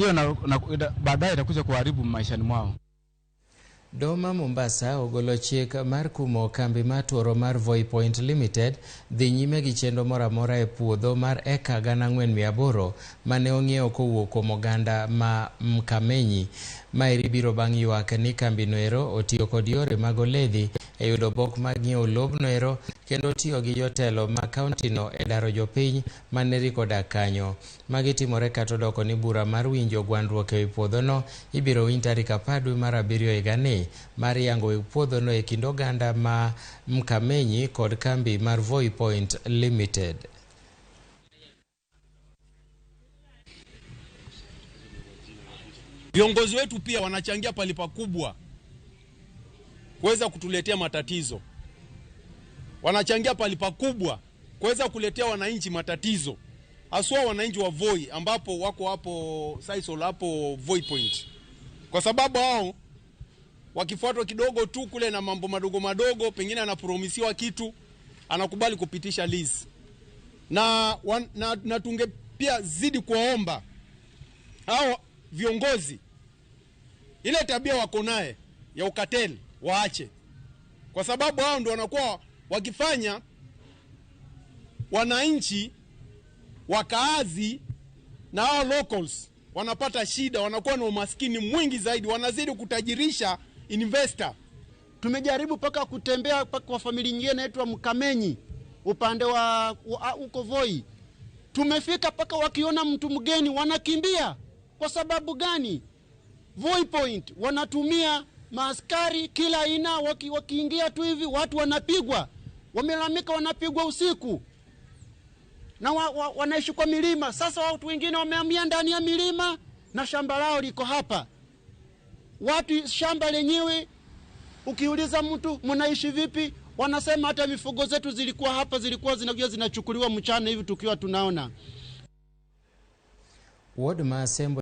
hiyo baadaye itakuja kuharibu maishani mwao. Doma Mombasa ogolo chik mar kumo kambi mar tuoro mar Voi Point Limited dhi nyime gi chenro moramora e puodho mar eka 4,800 mane ong'iewo kowuok kuom oganda ma Mkamenyi. Mairi biro bang' ywak ni kambi noero otiyo kod yore mag oledhi e yudo bok mag ng'iewo lob noero kendo tiyo gi jotelo ma kaunti no e daro jopiny mane riko dak kanyo. Magi timore kata odoko ni bura mar winjo gwandruok e puodho no ibiro winy tarik 10 dwe mar 7 higani mar yango e puodho no e kind oganda ma Mkamenyi kod kambi mar Voi Point Limited. Viongozi wetu pia wanachangia pali pakubwa kuweza kutuletea matatizo. Wanachangia pali pakubwa kuweza kuletea wananchi matatizo. Haswa wananchi wa Voi ambapo wako hapo Saisol hapo Voi Point. Kwa sababu hao wakifuatwa kidogo tu kule na mambo madogo madogo, pengine anapromisiwa kitu, anakubali kupitisha lease. Na tunge pia zidi kuwaomba hao viongozi ile tabia wako naye ya ukateli waache, kwa sababu hao ndio wanakuwa wakifanya wananchi wakaazi na hao locals wanapata shida, wanakuwa na umaskini mwingi zaidi, wanazidi kutajirisha investor. Tumejaribu paka kutembea paka kwa familia nyingine inaitwa Mkamenyi upande wa uko Voi. Tumefika paka wakiona mtu mgeni wanakimbia. Kwa sababu gani? Voi Point wanatumia maaskari kila aina, wakiingia tu hivi watu wanapigwa. Wamelalamika wanapigwa usiku. Na wanaishi kwa milima. Sasa watu wengine wamehamia ndani ya milima na shamba lao liko hapa. Watu shamba lenyewe ukiuliza mtu mnaishi vipi, wanasema hata mifugo zetu zilikuwa hapa, zilikuwa zinachukuliwa mchana hivi tukiwa tunaona. Ward Maasembo